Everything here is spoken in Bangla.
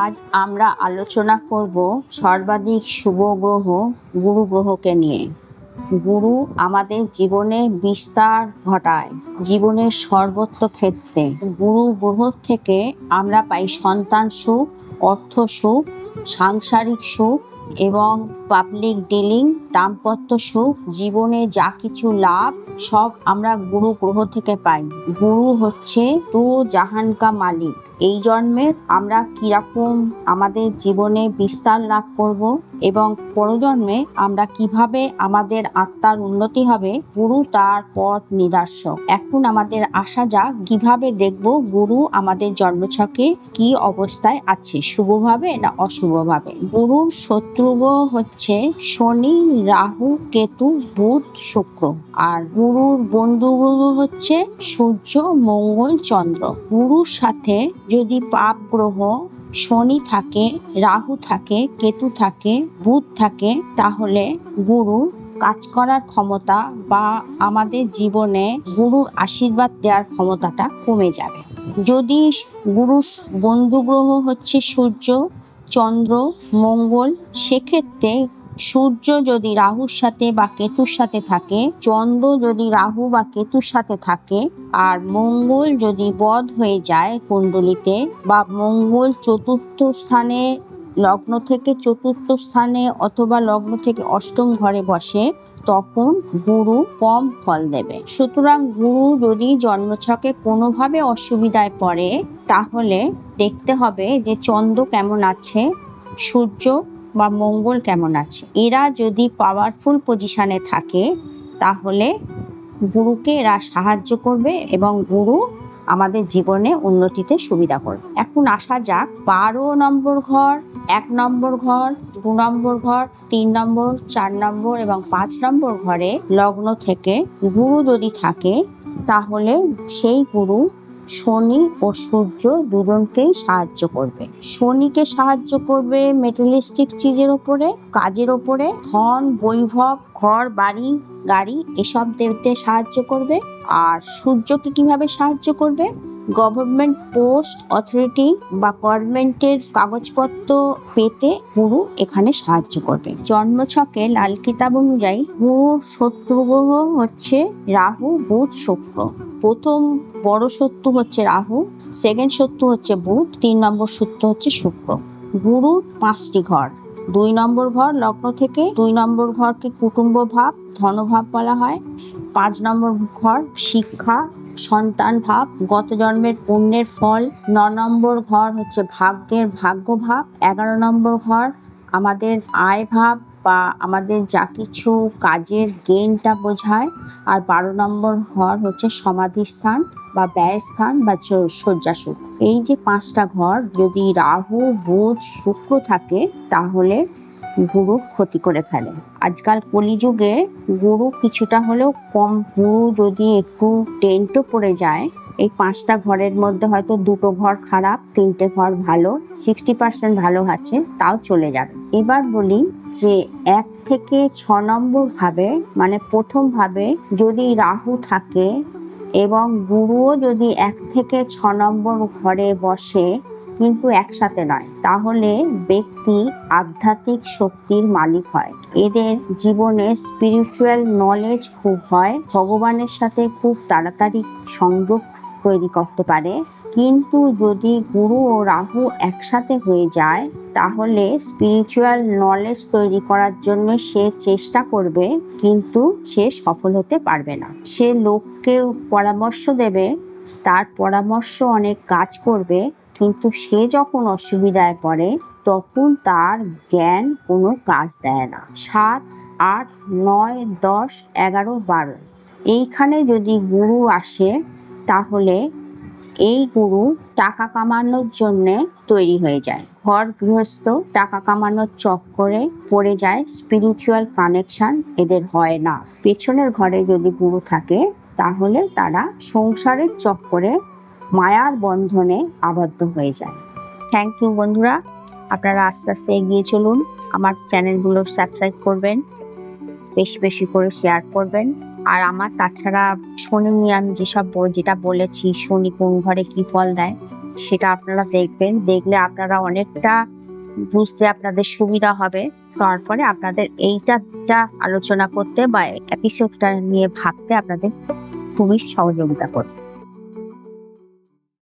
আজ আমরা আলোচনা করব সর্বাধিক শুভ গ্রহ গুরু গ্রহকে নিয়ে। গুরু আমাদের জীবনে বিস্তার ঘটায়, জীবনের সর্বত্র ক্ষেত্রে। গুরু গ্রহ থেকে আমরা পাই সন্তান সুখ, অর্থ সুখ, সাংসারিক সুখ এবং পাবলিক ডিলিং, দাম্পত্য সুখ, জীবনে যা কিছু লাভ সব আমরা গুরু গ্রহ থেকে পাই। গুরু হচ্ছে তো জাহান কা মালিক। এই জন্মে আমরা কিরকম আমাদের জীবনে বিস্তার লাভ করব এবং পরজন্মে আমরা কিভাবে আমাদের আত্মার উন্নতি হবে, গুরু তার পথ নিদর্শক। এখন আমাদের আসা যাক কিভাবে দেখব গুরু আমাদের জন্মছকে কি অবস্থায় আছে, শুভভাবে না অশুভভাবে। গুরুর শত্রুগ্রহ হচ্ছে শনি, রাহু, কেতু, বুধ, শুক্র। আর গুরুর বন্ধু গ্রহ হচ্ছে সূর্য, মঙ্গল, চন্দ্র। গুরুর সাথে যদি পাপ গ্রহ শনি থাকে, রাহু থাকে, কেতু থাকে, বুধ থাকে, তাহলে গুরু কাজ করার ক্ষমতা বা আমাদের জীবনে গুরুর আশীর্বাদ দেওয়ার ক্ষমতাটা কমে যাবে। যদি গুরুর বন্ধু গ্রহ হচ্ছে সূর্য, চন্দ্র, মঙ্গল, সেক্ষেত্রে সূর্য যদি রাহুর সাথে বা কেতুর সাথে থাকে, চন্দ্র যদি রাহু বা কেতুর সাথে থাকে, আর মঙ্গল যদি বধ হয়ে যায় কুণ্ডলিতে, বা মঙ্গল চতুর্থ স্থানে, লগ্ন থেকে চতুর্থ স্থানে অথবা লগ্ন থেকে অষ্টম ঘরে বসে, তখন গুরু কম ফল দেবে। সুতরাং গুরু যদি জন্মছকে কোনোভাবে অসুবিধায় পড়ে, তাহলে দেখতে হবে যে চন্দ্র কেমন আছে, সূর্য বা মঙ্গল কেমন আছে। এরা যদি পাওয়ারফুল পজিশনে থাকে, তাহলে গুরুকে এরা সাহায্য করবে এবং গুরু আমাদের জীবনে উন্নতিতে সুবিধা করবে। এখন আসা যাক 12 নম্বর ঘর, 1 নম্বর ঘর, 2 নম্বর ঘর, 3 নম্বর, 4 নম্বর এবং 5 নম্বর ঘরে লগ্ন থেকে গুরু যদি থাকে, তাহলে সেই গুরু শনি ও সূর্য দুজনকেই সাহায্য করবে। শনিকে সাহায্য করবে মেটেরিয়ালিস্টিক চিজের ওপরে, কাজের ওপরে, ধন, বৈভব, ঘর, বাড়ি, গাড়ি এসব দিতে সাহায্য করবে। আর সূর্যকে কিভাবে সাহায্য করবে? গভর্নমেন্ট পোস্ট, অথরিটি বা গভর্নমেন্টের কাগজপত্র পেতে গুরু এখানে সাহায্য করবে। জন্মছকে লাল কিতাব অনুযায়ী গুরুর শত্রু গ্রহ হচ্ছে রাহু, বুধ, শুক্র। প্রথম বড় শত্রু হচ্ছে রাহু, সেকেন্ড শত্রু হচ্ছে বুধ, 3 নম্বর শত্রু হচ্ছে শুক্র। গুরুর 5টি ঘর। 2 নম্বর ঘর লগ্ন থেকে, 2 নম্বর ঘরকে কুটুম্ব ভাব, ধনভাব বলা হয়। 5 নম্বর ঘর শিক্ষা, সন্তান ভাব, গত জন্মের পুণ্যের ফল। 9 নম্বর ঘর হচ্ছে ভাগ্যের ভাগ্য ভাব। 11 নম্বর ঘর আমাদের আয় ভাব বা আমাদের যা কিছু কাজের গেইনটা বোঝায়। আর 12 নম্বর ঘর হচ্ছে সমাধি স্থান বা ব্যয় স্থান বা শয্যাসুখ। এই যে 5টা ঘর যদি রাহু, বুধ, শুক্র থাকে, তাহলে গুরু ক্ষতি করে ফেলে। আজকাল কলিযুগে গুরু কিছুটা হলেও কম। গুরু যদি একটু টেন্টও পড়ে যায়, এই 5টা ঘরের মধ্যে হয়তো 2টো ঘর খারাপ, 3টে ঘর ভালো, 60% ভালো আছে, তাও চলে যাবে। এবার বলি যে 1 থেকে 6 নম্বর ভাবে, মানে প্রথম ভাবে যদি রাহু থাকে এবং গুরুও যদি 1 থেকে 6 নম্বর ঘরে বসে, কিন্তু একসাথে নয়, তাহলে ব্যক্তি আধ্যাত্মিক শক্তির মালিক হয়। এদের জীবনে স্পিরিচুয়াল নলেজ খুব হয়, ভগবানের সাথে খুব তাড়াতাড়ি সংযোগ তৈরি করতে পারে। কিন্তু যদি গুরু ও রাহু একসাথে হয়ে যায়, তাহলে স্পিরিচুয়াল নলেজ তৈরি করার জন্য সে চেষ্টা করবে, কিন্তু সে সফল হতে পারবে না। সে লোককে পরামর্শ দেবে, তার পরামর্শ অনেক কাজ করবে, কিন্তু সে যখন অসুবিধায় পড়ে, তখন তার জ্ঞান কোনো কাজ দেয় না। 7, 8, 9, 10, 11, 12 এইখানে যদি গুরু আসে, তাহলে এই গুরু টাকা কামানোর জন্যে তৈরি হয়ে যায়। ঘর গৃহস্থ টাকা কামানোর চক্করে পড়ে যায়, স্পিরিচুয়াল কানেকশন এদের হয় না। পেছনের ঘরে যদি গুরু থাকে, তাহলে তারা সংসারের চক্করে মায়ার বন্ধনে আবদ্ধ হয়ে যায়। থ্যাংক ইউ বন্ধুরা, আপনারা আস্তে আস্তে এগিয়ে চলুন। আমার চ্যানেলগুলো সাবস্ক্রাইব করবেন, বেশি বেশি করে শেয়ার করবেন। আর আমার তাছাড়া শনি নিয়ে আমি যেটা বলেছি, শনি কোন ঘরে কি ফল দেয়, সেটা আপনারা দেখবেন। দেখলে আপনারা অনেকটা বুঝতে আপনাদের সুবিধা হবে। তারপরে আপনাদের এইটা আলোচনা করতে বা এপিসোডটা নিয়ে ভাবতে আপনাদের খুবই সহযোগিতা করবে।